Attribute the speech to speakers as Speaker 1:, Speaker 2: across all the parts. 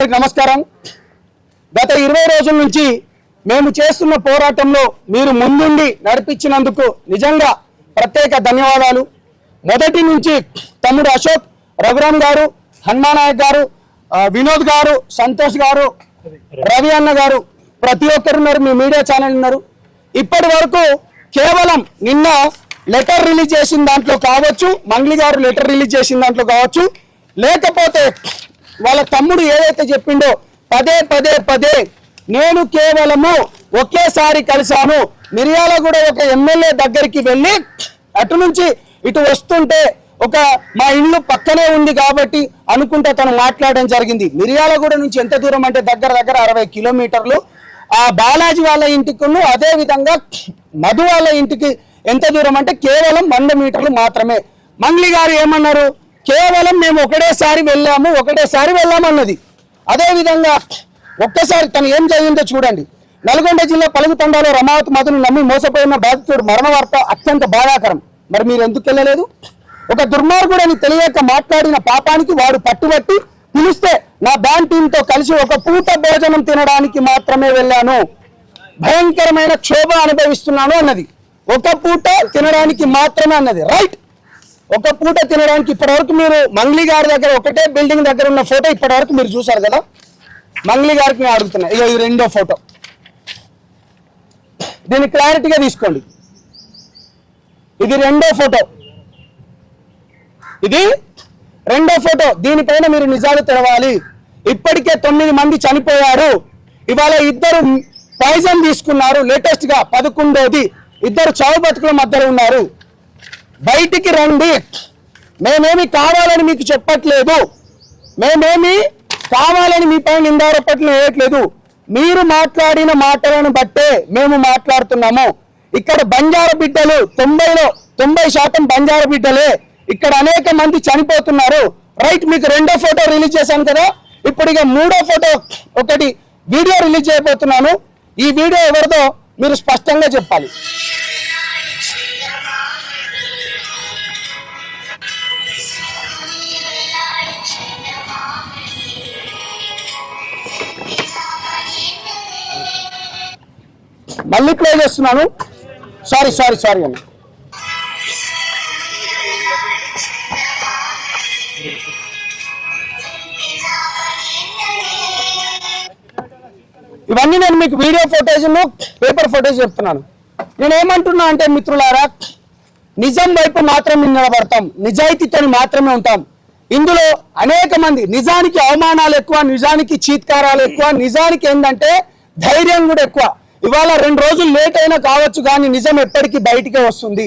Speaker 1: నమస్కారం. గత 20 రోజుల నుంచి మేము చేస్తున్న పోరాటంలో మీరు ముందుండి నడిపించినందుకు నిజంగా ప్రత్యేక ధన్యవాదాలు. మొదటి నుంచి తమ్ముడు అశోక్, రఘురామ్ గారు, హనుమానాయక్ గారు, వినోద్ గారు, సంతోష్ గారు, రవి అన్న గారు, ప్రతి ఒక్కరు ఉన్నారు, మీ మీడియా ఛానల్ ఉన్నారు. ఇప్పటి వరకు కేవలం నిన్న లెటర్ రిలీజ్ చేసిన దాంట్లో కావచ్చు, మంగ్లీ గారు లెటర్ రిలీజ్ చేసిన దాంట్లో కావచ్చు, లేకపోతే వాళ్ళ తమ్ముడు ఏదైతే చెప్పిండో పదే నేను కేవలము ఒకేసారి కలిశాను. మిర్యాలగూడ ఒక ఎమ్మెల్యే దగ్గరికి వెళ్ళి అటు నుంచి ఇటు వస్తుంటే ఒక మా ఇల్లు పక్కనే ఉంది కాబట్టి అనుకుంటా తను మాట్లాడడం జరిగింది. మిర్యాలగూడ నుంచి ఎంత దూరం అంటే దగ్గర 60 కిలోమీటర్లు. ఆ బాలాజీ వాళ్ళ ఇంటికి అదే విధంగా మధు వాళ్ళ ఇంటికి ఎంత దూరం అంటే కేవలం 100 మీటర్లు మాత్రమే. మంగ్లీ గారు ఏమన్నారు, కేవలం మేము ఒకటేసారి వెళ్ళాము అన్నది. అదేవిధంగా ఒక్కసారి తను ఏం జరిగిందో చూడండి. నల్గొండ జిల్లా పలుగు తండాలో రమావతి మధును నమ్మి మోసపోయిన బాధితుడు మరణ వార్త అత్యంత బాధాకరం. మరి మీరు ఎందుకు వెళ్ళలేదు? ఒక దుర్మార్గుడని తెలియక మాట్లాడిన పాపానికి వాడు పట్టుబట్టి పిలిస్తే నా బ్యాన్ టీంతో కలిసి ఒక పూట భోజనం తినడానికి మాత్రమే వెళ్ళాను, భయంకరమైన క్షోభ అనుభవిస్తున్నాను అన్నది. ఒక పూట తినడానికి మాత్రమే అన్నది. రైట్, ఒక పూట తినడానికి ఇప్పటివరకు మీరు మంగ్లీ గారి దగ్గర ఒకటే బిల్డింగ్ దగ్గర ఉన్న ఫోటో ఇప్పటివరకు మీరు చూసారు కదా. మంగ్లీ గారికి నేను అడుగుతున్నా, ఇక ఇది రెండో ఫోటో, దీన్ని క్లారిటీగా తీసుకోండి. ఇది రెండో ఫోటో, దీనిపైన మీరు నిజాలు తెలవాలి. ఇప్పటికే 9 మంది చనిపోయారు. ఇవాళ 2 పాయిజన్ తీసుకున్నారు. లేటెస్ట్ గా 11వది. 2 చావు బతుకుల మధ్యలో ఉన్నారు. బయటికి రండి. మేమేమి కావాలని మీకు చెప్పట్లేదు, మేమేమి కావాలని మీ పైన నిందారోపణలు వేయట్లేదు. మీరు మాట్లాడిన మాటలను బట్టే మేము మాట్లాడుతున్నాము. ఇక్కడ బంజారా బిడ్డలు 90% బంజారా బిడ్డలే. ఇక్కడ అనేక మంది చనిపోతున్నారు. రైట్, మీకు రెండో ఫోటో రిలీజ్ చేశాను కదా. ఇప్పుడు ఇక మూడో ఫోటో ఒకటి వీడియో రిలీజ్ చేయబోతున్నాను. ఈ వీడియో ఎవరిదో మీరు స్పష్టంగా చెప్పాలి. మళ్ళీ ప్లే చేస్తున్నాను. సారీ అన్న. ఇవన్నీ నేను మీకు వీడియో ఫోటేజ్, పేపర్ ఫోటేజ్ చెప్తున్నాను. నేనేమంటున్నా అంటే మిత్రులారా, నిజం వైపు మాత్రమే నిలబడతాం, నిజాయితీతో మాత్రమే ఉంటాం. ఇందులో అనేక మంది నిజానికి అవమానాలు ఎక్కువ, నిజానికి చీత్కారాలు ఎక్కువ, నిజానికి ఏంటంటే ధైర్యం కూడా ఎక్కువ. ఇవాళ 2 రోజులు లేట్ అయినా కావచ్చు కానీ నిజం ఎప్పటికీ బయటికే వస్తుంది.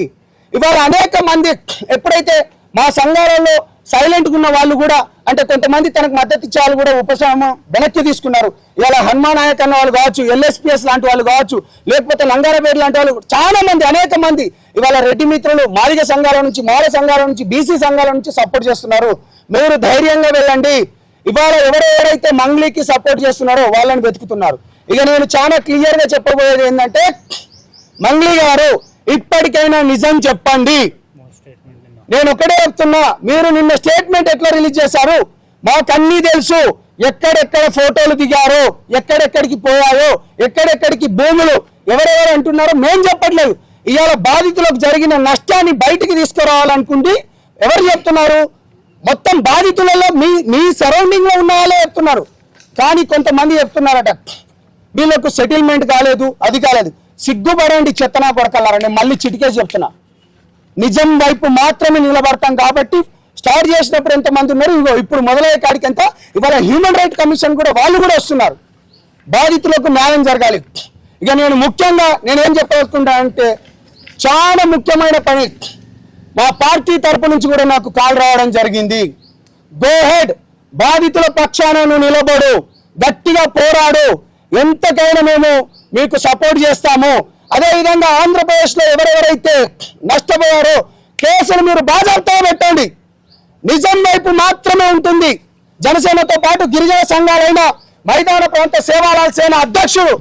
Speaker 1: ఇవాళ అనేక మంది ఎప్పుడైతే మా సంఘాలలో సైలెంట్గా ఉన్న వాళ్ళు కూడా, అంటే కొంతమంది తనకు మద్దతు ఇచ్చే వాళ్ళు కూడా ఉపశమనం వెనక్కి తీసుకున్నారు. ఇవాళ హనుమానాయక్ అన్న వాళ్ళు కావచ్చు, LSPS లాంటి వాళ్ళు కావచ్చు, లేకపోతే లంగారపేట లాంటి వాళ్ళు, చాలా మంది అనేక మంది ఇవాళ రెడ్డి మిత్రులు మాదిగ సంఘాల నుంచి, మాల సంఘాల నుంచి, BC సంఘాల నుంచి సపోర్ట్ చేస్తున్నారు. మీరు ధైర్యంగా వెళ్ళండి. ఇవాళ ఎవరెవరైతే మంగ్లీకి సపోర్ట్ చేస్తున్నారో వాళ్ళని వెతుకుతున్నారు. ఇక నేను చాలా క్లియర్ గా చెప్పబోయేది ఏంటంటే, మంగ్లీ గారు ఇప్పటికైనా నిజం చెప్పండి. నేను ఒకటే చెప్తున్నా, మీరు నిన్న స్టేట్మెంట్ ఎట్లా రిలీజ్ చేశారు మాకన్నీ తెలుసు. ఎక్కడెక్కడ ఫోటోలు దిగారో, ఎక్కడెక్కడికి పోయాయో, ఎక్కడెక్కడికి భూములు ఎవరెవరు అంటున్నారో మేం చెప్పట్లేదు. ఇవాళ బాధితులకు జరిగిన నష్టాన్ని బయటికి తీసుకురావాలనుకుంటే ఎవరు చెప్తున్నారు? మొత్తం బాధితులలో మీ సరౌండింగ్ లో ఉన్న వాళ్ళే చెప్తున్నారు. కానీ కొంతమంది చెప్తున్నారట వీళ్ళకు సెటిల్మెంట్ కాలేదు, అది కాలేదు. సిగ్గుపడండి చెత్తనా కొడకల్లారా. నేను మళ్ళీ చిటికేసి చెప్తున్నా, నిజం వైపు మాత్రమే నిలబడతాం. కాబట్టి స్టార్ట్ చేసినప్పుడు ఎంతమంది ఉన్నారు, ఇగో ఇప్పుడు మొదలయ్యే కాడికి ఎంత. ఇవాళ హ్యూమన్ రైట్ కమిషన్ కూడా వాళ్ళు కూడా వస్తున్నారు. బాధితులకు న్యాయం జరగాలి. ఇక నేను ముఖ్యంగా నేనేం చెప్పాలనుకుంటా అంటే, చాలా ముఖ్యమైన పని మా పార్టీ తరపు నుంచి కూడా నాకు కాల్ రావడం జరిగింది. గో హెడ్, బాధితుల పక్షాన నిలబడు, గట్టిగా పోరాడు, ఎంతకైనా మేము మీకు సపోర్ట్ చేస్తాము. అదేవిధంగా ఆంధ్రప్రదేశ్లో ఎవరెవరైతే నష్టపోయారో కేసులు మీరు బాజాప్తా పెట్టండి. నిజం వైపు మాత్రమే ఉంటుంది. జనసేనతో పాటు గిరిజన సంఘాలైన మైదాన ప్రాంత సేవాలాల సేన అధ్యక్షుడు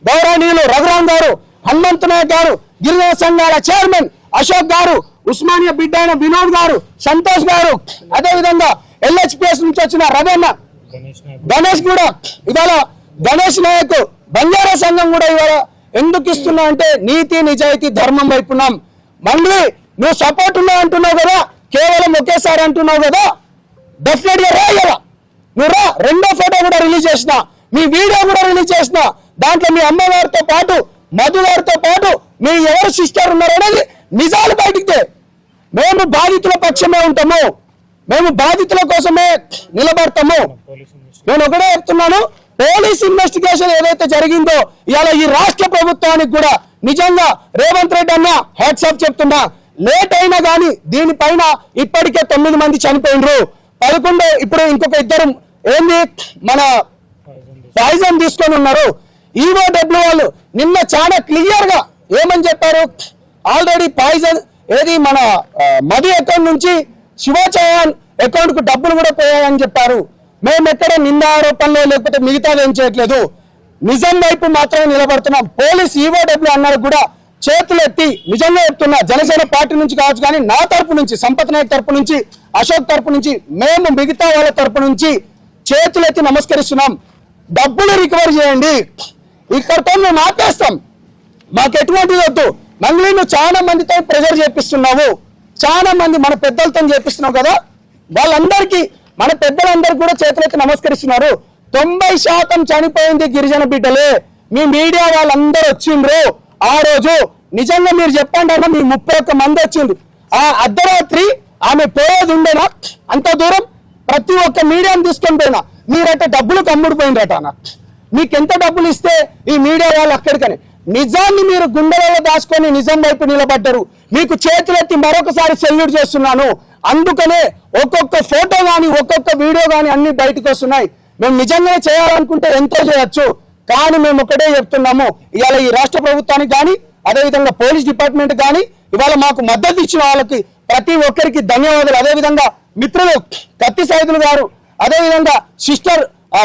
Speaker 1: గౌరవనీయులు రఘురామ్ గారు, హనుమంతు నాయక్ గారు, గిరిజన సంఘాల చైర్మన్ అశోక్ గారు, ఉస్మానియా బిడ్డ అయిన వినోద్ గారు, సంతోష్ గారు, అదేవిధంగా LHPS నుంచి వచ్చిన రవన్న, గణేష్ కూడా ఇవాళ గణేష్ నాయక్ బంజారా సంఘం కూడా ఇవాళ ఎందుకు ఇస్తున్నా అంటే నీతి నిజాయితీ ధర్మం వైపున్నాం. మళ్ళీ నువ్వు సపోర్ట్ ఉన్నా అంటున్నావు కదా, కేవలం ఒకేసారి అంటున్నావు కదా, డెఫినెట్ గా రా ఇలా నువ్వు రా. రెండో ఫోటో కూడా రిలీజ్ చేసిన, మీ వీడియో కూడా రిలీజ్ చేసిన, దాంట్లో మీ అమ్మగారితో పాటు మధు గారితో పాటు మీ ఎవరు సిస్టర్ ఉన్నారు అనేది నిజాలు బయటికి. మేము బాధితుల పక్షమే ఉంటాము, మేము బాధితుల కోసమే నిలబడతాము. నేను ఒకటే చెప్తున్నాను, పోలీస్ ఇన్వెస్టిగేషన్ ఏదైతే జరిగిందో ఇవాళ ఈ రాష్ట్ర ప్రభుత్వానికి కూడా నిజంగా రేవంత్ రెడ్డి అన్న హ్యాట్సాప్ చెప్తున్నా. లేట్ అయినా కానీ దీనిపైన ఇప్పటికే 9 మంది చనిపోయినరు, 11 ఇప్పుడు ఇంకొక 2 ఏంది మన పాయిజన్ తీసుకొని ఉన్నారు. ఈఓడబ్ల్యూ వాళ్ళు నిన్న చాలా క్లియర్ గా ఏమని చెప్పారు, ఆల్రెడీ పాయిజన్ ఏది మన మధు అకౌంట్ నుంచి శివ చౌహాన్ అకౌంట్ కు డబ్బులు కూడా పోయాయని చెప్పారు. మేము ఎక్కడ నింద ఆరోపణలు లేకపోతే మిగతాది ఏం చేయట్లేదు, నిజం వైపు మాత్రమే నిలబడుతున్నాం. పోలీస్ ఈఓడబ్ల్యూ అన్నారు కూడా చేతులు ఎత్తి నిజంగా చెప్తున్నా, జనసేన పార్టీ నుంచి కావచ్చు కానీ నా తరపు నుంచి, సంపత్ నాయక్ తరపు నుంచి, అశోక్ తరపు నుంచి, మేము మిగతా వాళ్ళ తరపు నుంచి చేతులు ఎత్తి నమస్కరిస్తున్నాం. డబ్బులు రికవర్ చేయండి, ఇక్కడితో మేము ఆపేస్తాం, మాకు ఎటువంటిది వద్దు. మళ్ళీ నువ్వు చాలా మందితో ప్రెజర్ చేపిస్తున్నావు, చాలా మంది మన పెద్దలతో చేపిస్తున్నావు కదా, వాళ్ళందరికీ మన పెద్దలందరికీ కూడా చేతులెత్తి నమస్కరిస్తున్నారు. 90% చనిపోయింది గిరిజన బిడ్డలే. మీ మీడియా వాళ్ళందరూ వచ్చిండ్రు ఆ రోజు. నిజంగా మీరు చెప్పండి అన్న, మీ 31 మంది వచ్చింది. ఆ అర్ధరాత్రి ఆమె పోయేది ఉండేనా అంత దూరం? ప్రతి ఒక్క మీడియాని తీసుకొని పోయినా మీరట డబ్బులు కమ్ముడిపోయిండ్రట అన్న. మీకు ఎంత డబ్బులు ఇస్తే ఈ మీడియా వాళ్ళు అక్కడికని నిజాన్ని మీరు గుండెలలో దాచుకొని నిజం వైపు నిలబడ్డారు. మీకు చేతులెత్తి మరొకసారి సెల్యూట్ చేస్తున్నాను. అందుకనే ఒక్కొక్క ఫోటో కానీ ఒక్కొక్క వీడియో కానీ అన్ని బయటకు వస్తున్నాయి. మేము నిజంగానే చేయాలనుకుంటే ఎంతో చేయొచ్చు, కానీ మేము ఒకటే చెప్తున్నాము, ఇవాళ ఈ రాష్ట్ర ప్రభుత్వానికి కానీ అదేవిధంగా పోలీస్ డిపార్ట్మెంట్ కానీ ఇవాళ మాకు మద్దతు ఇచ్చిన వాళ్ళకి ప్రతి ఒక్కరికి ధన్యవాదాలు. అదేవిధంగా మిత్రులు కత్తి సైదులు గారు, అదేవిధంగా సిస్టర్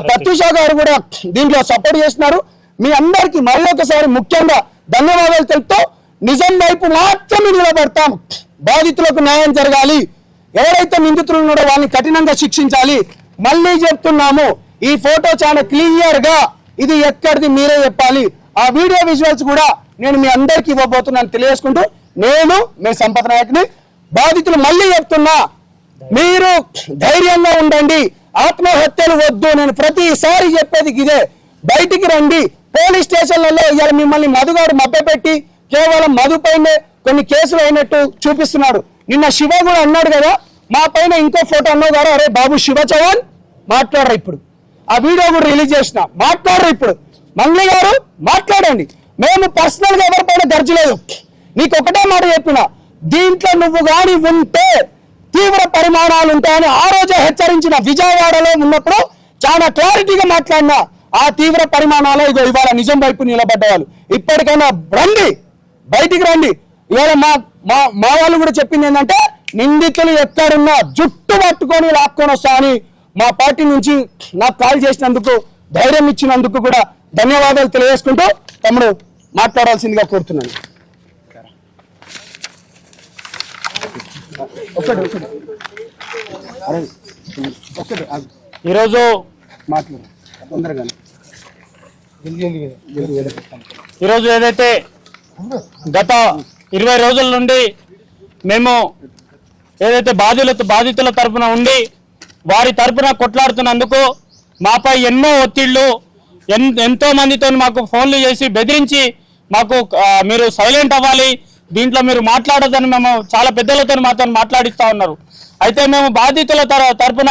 Speaker 1: ప్రత్యూష గారు కూడా దీంట్లో సపోర్ట్ చేస్తున్నారు. మీ అందరికీ మరి ఒకసారి ముఖ్యంగా ధన్యవాదాలు తెలుపుతూ నిజం వైపు మాత్రమే నిలబడతాం. బాధితులకు న్యాయం జరగాలి, ఎవరైతే నిందితులు ఉన్నారో వాళ్ళని కఠినంగా శిక్షించాలి. మళ్ళీ చెప్తున్నాము, ఈ ఫోటో చాలా క్లియర్ గా ఇది ఎక్కడిది మీరే చెప్పాలి. ఆ వీడియో విజువల్స్ కూడా నేను మీ అందరికి ఇవ్వబోతున్నాను తెలియజేసుకుంటూ, మీ సంపత్ నాయక్ని. బాధితులు మళ్ళీ చెప్తున్నా, మీరు ధైర్యంగా ఉండండి, ఆత్మహత్యలు వద్దు. నేను ప్రతిసారి చెప్పేది ఇదే, బయటికి రండి. పోలీస్ స్టేషన్లలో ఇవాళ మిమ్మల్ని మధుగాడు మభ్యపెట్టి కేవలం మధు పైనే కొన్ని కేసులు అయినట్టు చూపిస్తున్నాడు. నిన్న శివ కూడా అన్నాడు కదా, మా పైన ఇంకో ఫోటో అన్నావు కదా, అరే బాబు శివ చౌహాన్ మాట్లాడరు. ఇప్పుడు ఆ వీడియో కూడా రిలీజ్ చేసిన, మాట్లాడరు. ఇప్పుడు మంగ్లీ గారు మాట్లాడండి. మేము పర్సనల్ గా ఎవరిపైన దర్జలేదు. నీకు ఒకటే మాట చెప్పిన, దీంట్లో నువ్వు గాని ఉంటే తీవ్ర పరిమాణాలు ఉంటాయని ఆ రోజే హెచ్చరించిన. విజయవాడలో ఉన్నప్పుడు చాలా క్లారిటీగా మాట్లాడిన. ఆ తీవ్ర పరిమాణాలు ఇదో ఇవాళ నిజం వైపు నిలబడ్డవాళ్ళు. ఇప్పటికైనా రండి, బయటికి రండి. ఇవాళ మా వాళ్ళు కూడా చెప్పింది ఏంటంటే, నిందితులు ఎక్కడున్నా జుట్టు పట్టుకొని లాక్కొని వస్తా అని మా పార్టీ నుంచి నాకు కాల్ చేసినందుకు, ధైర్యం ఇచ్చినందుకు కూడా ధన్యవాదాలు తెలియజేసుకుంటూ తమ్ముడు మాట్లాడాల్సిందిగా కోరుతున్నాను.
Speaker 2: ఈరోజు ఈరోజు ఏదైతే గత 20 రోజుల నుండి మేము ఏదైతే బాధితుల తరపున ఉండి వారి తరపున కొట్లాడుతున్నందుకు మాపై ఎన్నో ఒత్తిళ్లు, ఎంతో మందితో మాకు ఫోన్లు చేసి బెదిరించి మాకు మీరు సైలెంట్ అవ్వాలి, దీంట్లో మీరు మాట్లాడొద్దని మేము చాలా పెద్దలతో మాతో మాట్లాడిస్తూ ఉన్నారు. అయితే మేము బాధితుల తరపున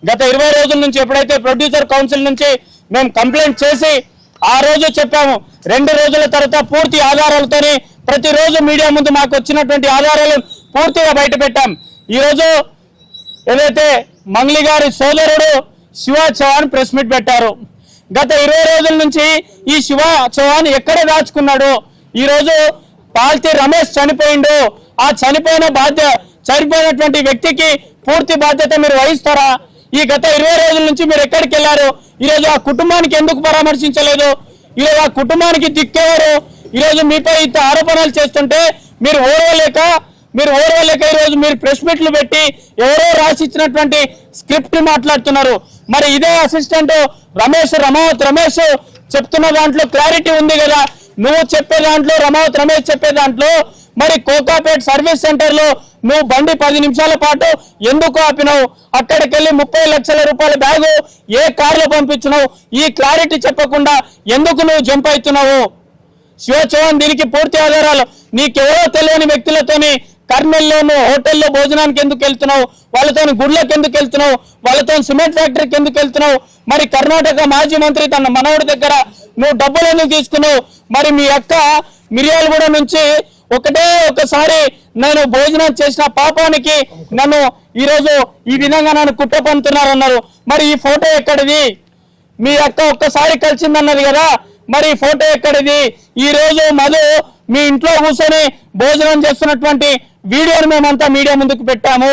Speaker 2: గత 20 రోజుల నుంచి ఎప్పుడైతే ప్రొడ్యూసర్ కౌన్సిల్ నుంచి మేము కంప్లైంట్ చేసి ఆ రోజు చెప్పాము, 2 రోజుల తర్వాత పూర్తి ఆధారాలతోని ప్రతిరోజు మీడియా ముందు మాకు వచ్చినటువంటి ఆధారాలను పూర్తిగా బయట పెట్టాం. ఈరోజు ఏదైతే మంగ్లీ గారి సోదరుడు శివ చౌహాన్ ప్రెస్ మీట్ పెట్టారు. గత 20 రోజుల నుంచి ఈ శివ చౌహాన్ ఎక్కడ దాచుకున్నాడు? ఈరోజు పాల్తీ రమేష్ చనిపోయిండు, ఆ చనిపోయినటువంటి వ్యక్తికి పూర్తి బాధ్యత మీరు వహిస్తారా? ఈ గత 20 రోజుల నుంచి మీరు ఎక్కడికి వెళ్ళారు? ఈరోజు ఆ కుటుంబానికి ఎందుకు పరామర్శించలేదు? ఈరోజు ఆ కుటుంబానికి దిక్కేవారు? ఈరోజు మీపై ఇంత ఆరోపణలు చేస్తుంటే మీరు ఓర్వలేక ఈరోజు మీరు ప్రెస్ మీట్లు పెట్టి ఎవరో రాసిచ్చినటువంటి స్క్రిప్ట్ మాట్లాడుతున్నారు. మరి ఇదే అసిస్టెంట్ రమావత్ రమేష్ చెప్తున్న దాంట్లో క్లారిటీ ఉంది కదా. నువ్వు చెప్పే దాంట్లో రమావత్ రమేష్ చెప్పే దాంట్లో మరి కోకాపేట్ సర్వీస్ సెంటర్ లో నువ్వు బండి 10 నిమిషాల పాటు ఎందుకు ఆపినావు? అక్కడికి వెళ్ళి 30 లక్షల రూపాయల బ్యాగు ఏ కారులో పంపించినావు? ఈ క్లారిటీ చెప్పకుండా ఎందుకు నువ్వు జంప్ అవుతున్నావు? శివ చౌహాన్ దీనికి పూర్తి ఆధారాలు. నీకెవరో తెలియని వ్యక్తులతోని కర్నూలులోను హోటల్లో భోజనానికి ఎందుకు వెళ్తున్నావు? వాళ్ళతో గుడ్లకు ఎందుకు వెళ్తున్నావు? వాళ్ళతో సిమెంట్ ఫ్యాక్టరీకి ఎందుకు వెళ్తున్నావు? మరి కర్ణాటక మాజీ మంత్రి తన మనవడి దగ్గర నువ్వు డబ్బులు ఎందుకు తీసుకున్నావు? మరి మీ అక్క మిర్యాలగూడ నుంచి ఒకసారి నేను భోజనం చేసిన పాపానికి నన్ను ఈరోజు ఈ విధంగా నన్ను కుట్ర పంపుతున్నారన్నారు. మరి ఈ ఫోటో ఎక్కడిది? మీ అక్క ఒక్కసారి కలిసిందన్నది కదా, మరి ఈ ఫోటో ఎక్కడిది? ఈ రోజు మధు మీ ఇంట్లో కూర్చొని భోజనం చేస్తున్నటువంటి వీడియోని మేమంతా మీడియా ముందుకు పెట్టాము.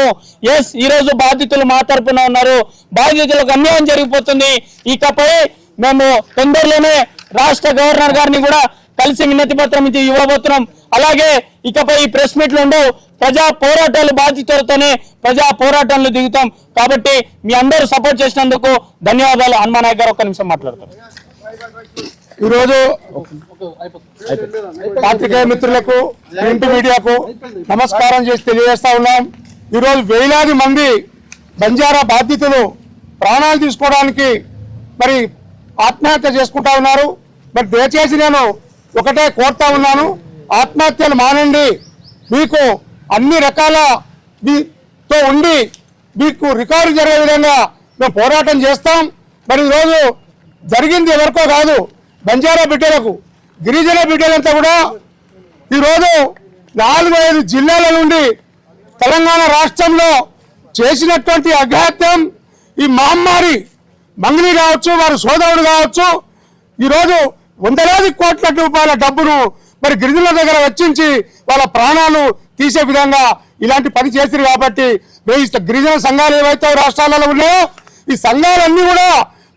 Speaker 2: ఎస్, ఈ రోజు బాధితులు మా తరపున ఉన్నారు. బాధితులకు అన్యాయం జరిగిపోతుంది. ఇకపై మేము తొందరలోనే రాష్ట్ర గవర్నర్ గారిని కూడా కలిసి వినతి పత్రం ఇది ఇవ్వబోతున్నాం. అలాగే ఇకపై ఈ ప్రెస్ మీట్లు ఉండవు. ప్రజా పోరాటాలు బాధితులతోనే ప్రజా పోరాటాలు దిగుతాం. కాబట్టి మీ అందరూ సపోర్ట్ చేసినందుకు ధన్యవాదాలు. హనుమానాయక్ గారు ఒక్క నిమిషం మాట్లాడతారు.
Speaker 3: ఈరోజు పాత్రికేయ మిత్రులకు ప్రింట్ మీడియాకు నమస్కారం చేసి తెలియజేస్తా ఉన్నాం. ఈరోజు వేలాది మంది బంజారా బాధితులు ప్రాణాలు తీసుకోవడానికి మరి ఆత్మహత్య చేసుకుంటా ఉన్నారు. మరి దయచేసి నేను ఒకటే కోరుతా ఉన్నాను, ఆత్మహత్యలు మానండి. మీకు అన్ని రకాల తో ఉండి మీకు రికార్డు జరిగే విధంగా మేము పోరాటం చేస్తాం. మరి ఈరోజు జరిగింది ఎవరికో కాదు, బంజారా బిడ్డలకు, గిరిజన బిడ్డలంతా కూడా ఈరోజు 4-5 జిల్లాల నుండి తెలంగాణ రాష్ట్రంలో చేసినటువంటి అఘాత్యం, ఈ మహమ్మారి మంగిలి కావచ్చు, వారి సోదరుడు కావచ్చు, ఈరోజు వందలాది కోట్ల రూపాయల డబ్బును మరి గిరిజనుల దగ్గర వెచ్చించి వాళ్ళ ప్రాణాలు తీసే విధంగా ఇలాంటి పని చేశారు. కాబట్టి గిరిజన సంఘాలు ఏవైతే రాష్ట్రాలలో ఉన్నాయో ఈ సంఘాలన్నీ కూడా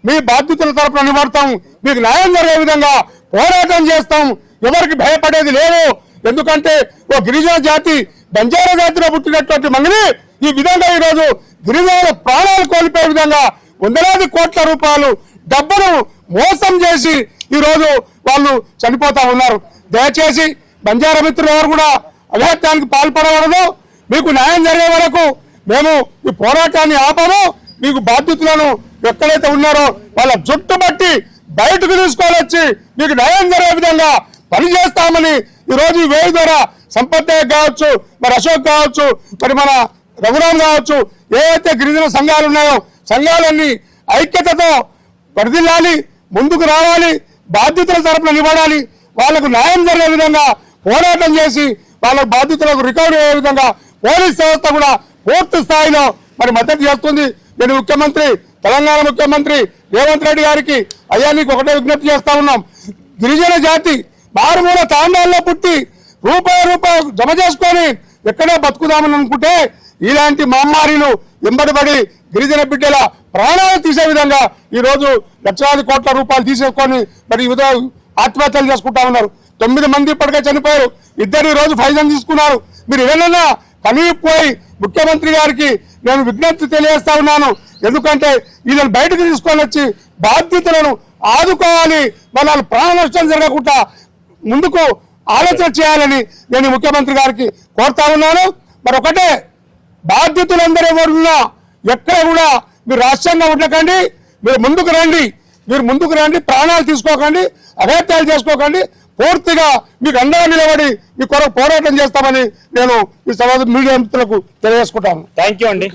Speaker 3: మీ బాధ్యతల తరపున నిలబడతాం. మీకు న్యాయం జరిగే విధంగా పోరాటం చేస్తాం. ఎవరికి భయపడేది లేదు. ఎందుకంటే ఓ గిరిజన జాతి, బంజారా జాతిలో పుట్టినటువంటి మంగిని ఈ విధంగా ఈరోజు గిరిజనుల ప్రాణాలు కోల్పోయే విధంగా వందలాది కోట్ల రూపాయలు డబ్బును మోసం చేసి ఈరోజు వాళ్ళు చనిపోతా ఉన్నారు. దయచేసి బంజారా మిత్రులు ఎవరు కూడా అఘాత్యానికి పాల్పడకూడదు. మీకు న్యాయం జరిగే వరకు మేము ఈ పోరాటాన్ని ఆపము. మీకు బాధ్యతలను ఎక్కడైతే ఉన్నారో వాళ్ళ జుట్టు బట్టి బయటకు తీసుకొని వచ్చి మీకు న్యాయం జరిగే విధంగా పనిచేస్తామని ఈరోజు ఈ వేది ద్వారా సంపత్ కావచ్చు, మరి అశోక్ కావచ్చు, మరి మన రఘురామ్ కావచ్చు, ఏవైతే గిరిజన సంఘాలు ఉన్నాయో సంఘాలన్నీ ఐక్యతతో పరిధిల్లాలి, ముందుకు రావాలి, బాధ్యతల తరపున నిలబడాలి. వాళ్లకు న్యాయం జరిగే విధంగా పోరాటం చేసి వాళ్ళ బాధ్యతలకు రికవరీ అయ్యే విధంగా పోలీస్ వ్యవస్థ కూడా పూర్తి స్థాయిలో మరి మద్దతు చేస్తుంది. నేను ముఖ్యమంత్రి, తెలంగాణ ముఖ్యమంత్రి రేవంత్ రెడ్డి గారికి అయ్యా నీకు ఒకటే విజ్ఞప్తి చేస్తా ఉన్నాం. గిరిజన జాతి మారుమూల తాండాల్లో పుట్టి రూపాయి జమ చేసుకొని ఎక్కడే బతుకుదామని అనుకుంటే ఇలాంటి మహమ్మారిలు వెంబడిపడి గిరిజన బిడ్డల ప్రాణాలు తీసే విధంగా ఈ రోజు లక్షలాది కోట్ల రూపాయలు తీసేసుకొని మరి ఈ విధంగా ఆత్మహత్యలు చేసుకుంటా ఉన్నారు. 9 మంది ఇప్పటికే చనిపోయారు. 2 ఈ రోజు ఫైజన్ తీసుకున్నారు. మీరు ఏదైనా కనిపోయి ముఖ్యమంత్రి గారికి నేను విజ్ఞప్తి తెలియజేస్తా ఉన్నాను. ఎందుకంటే వీళ్ళని బయటకు తీసుకొని వచ్చి బాధ్యతలను ఆదుకోవాలి, వాళ్ళ ప్రాణ నష్టం జరగకుండా ముందుకు ఆలోచన చేయాలని నేను ముఖ్యమంత్రి గారికి కోరుతా ఉన్నాను. మరి ఒకటే, బాధ్యతలందరూ ఎవరున్నా ఎక్కడ కూడా మీరు రాష్ట్రంగా ఉండకండి, మీరు ముందుకు రండి, ప్రాణాలు తీసుకోకండి, అఘాత్యాలు చేసుకోకండి. పూర్తిగా మీకు అండగా నిలబడి మీ కొరకు పోరాటం చేస్తామని నేను ఈ సమాజ మీడియా మిత్రులకు తెలియజేసుకుంటాను.
Speaker 2: థ్యాంక్ యూ అండి.